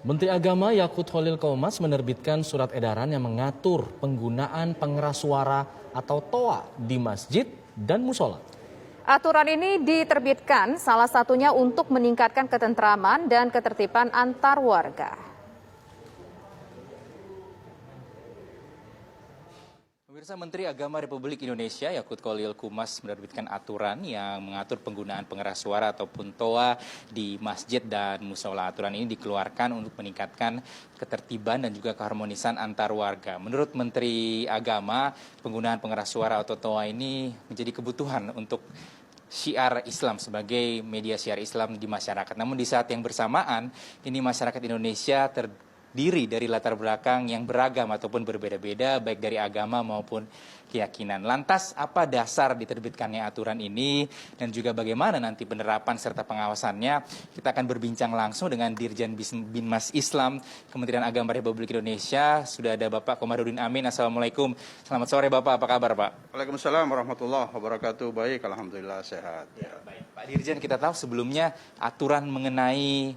Menteri Agama Yakut Khalil Qomas menerbitkan surat edaran yang mengatur penggunaan pengeras suara atau TOA di masjid dan musola. Aturan ini diterbitkan salah satunya untuk meningkatkan ketentraman dan ketertiban antar warga. Pemirsa, Menteri Agama Republik Indonesia Yakut Khalil Qomas menerbitkan aturan yang mengatur penggunaan pengeras suara ataupun TOA di masjid dan musola. Aturan ini dikeluarkan untuk meningkatkan ketertiban dan juga keharmonisan antar warga. Menurut Menteri Agama, penggunaan pengeras suara atau TOA ini menjadi kebutuhan untuk syiar Islam sebagai media syiar Islam di masyarakat. Namun di saat yang bersamaan, ini masyarakat Indonesia terdiri dari latar belakang yang beragam ataupun berbeda-beda, baik dari agama maupun keyakinan. Lantas, apa dasar diterbitkannya aturan ini dan juga bagaimana nanti penerapan serta pengawasannya? Kita akan berbincang langsung dengan Dirjen Binmas Islam Kementerian Agama Republik Indonesia. Sudah ada Bapak Komarudin Amin. Assalamualaikum. Selamat sore Bapak, apa kabar Pak? Waalaikumsalam warahmatullahi wabarakatuh. Baik, alhamdulillah sehat. Ya, baik. Pak Dirjen, kita tahu sebelumnya aturan mengenai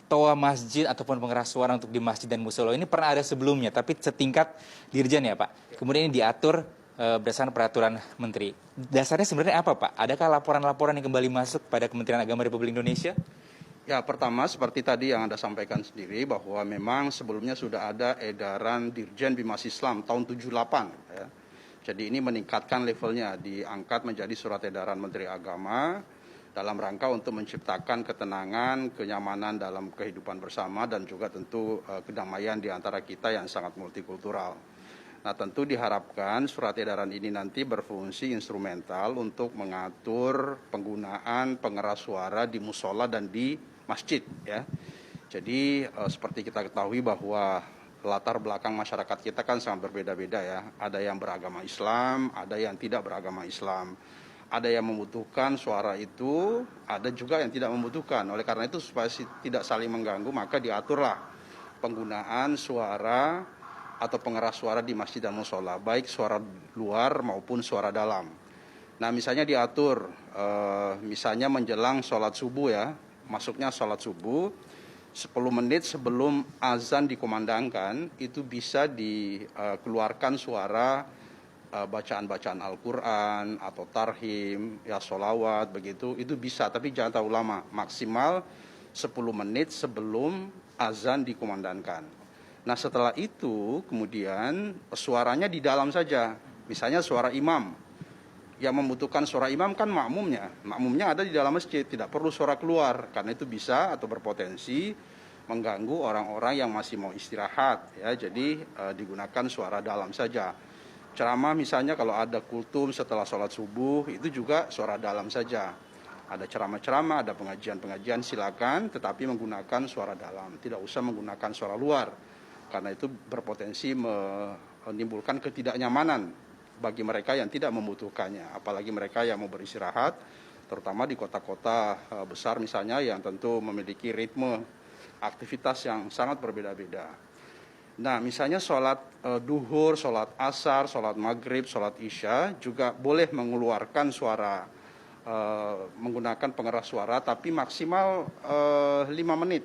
TOA masjid ataupun pengeras suara untuk di masjid dan musola ini pernah ada sebelumnya, tapi setingkat Dirjen ya Pak. Kemudian ini diatur berdasarkan peraturan Menteri. Dasarnya sebenarnya apa Pak? Adakah laporan-laporan yang kembali masuk pada Kementerian Agama Republik Indonesia? Ya, pertama seperti tadi yang Anda sampaikan sendiri bahwa memang sebelumnya sudah ada edaran Dirjen Binmas Islam tahun 78 ya. Jadi ini meningkatkan levelnya, diangkat menjadi surat edaran Menteri Agama dalam rangka untuk menciptakan ketenangan, kenyamanan dalam kehidupan bersama dan juga tentu kedamaian di antara kita yang sangat multikultural. Nah, tentu diharapkan surat edaran ini nanti berfungsi instrumental untuk mengatur penggunaan pengeras suara di musola dan di masjid ya. Jadi seperti kita ketahui bahwa latar belakang masyarakat kita kan sangat berbeda-beda ya. Ada yang beragama Islam, ada yang tidak beragama Islam. Ada yang membutuhkan suara itu, ada juga yang tidak membutuhkan. Oleh karena itu supaya tidak saling mengganggu, maka diaturlah penggunaan suara atau pengeras suara di masjid dan musola, baik suara luar maupun suara dalam. Nah, misalnya diatur, misalnya menjelang sholat subuh ya, masuknya sholat subuh, 10 menit sebelum azan dikumandangkan, itu bisa dikeluarkan suara bacaan-bacaan Al-Quran atau tarhim, ya sholawat begitu, itu bisa, tapi jangan terlalu lama, maksimal 10 menit sebelum azan dikumandangkan. Nah, setelah itu kemudian suaranya di dalam saja, misalnya suara imam, yang membutuhkan suara imam kan makmumnya ada di dalam masjid, tidak perlu suara keluar, karena itu bisa atau berpotensi mengganggu orang-orang yang masih mau istirahat, ya, jadi digunakan suara dalam saja. Ceramah misalnya kalau ada kultum setelah sholat subuh, itu juga suara dalam saja. Ada ceramah-ceramah, ada pengajian-pengajian, silakan, tetapi menggunakan suara dalam. Tidak usah menggunakan suara luar, karena itu berpotensi menimbulkan ketidaknyamanan bagi mereka yang tidak membutuhkannya. Apalagi mereka yang mau beristirahat, terutama di kota-kota besar misalnya yang tentu memiliki ritme aktivitas yang sangat berbeda-beda. Nah, misalnya sholat duhur, sholat asar, sholat maghrib, sholat isya juga boleh mengeluarkan suara menggunakan pengeras suara, tapi maksimal 5 menit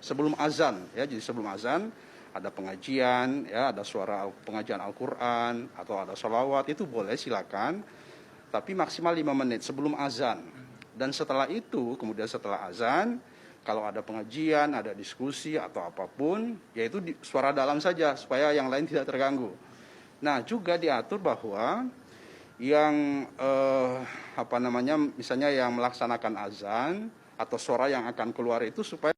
sebelum azan. Ya, jadi sebelum azan ada pengajian, ya, ada suara pengajian Al-Quran atau ada sholawat, itu boleh silakan, tapi maksimal 5 menit sebelum azan. Dan setelah itu, kemudian setelah azan, kalau ada pengajian, ada diskusi atau apapun, yaitu suara dalam saja supaya yang lain tidak terganggu. Nah, juga diatur bahwa yang misalnya yang melaksanakan azan atau suara yang akan keluar itu supaya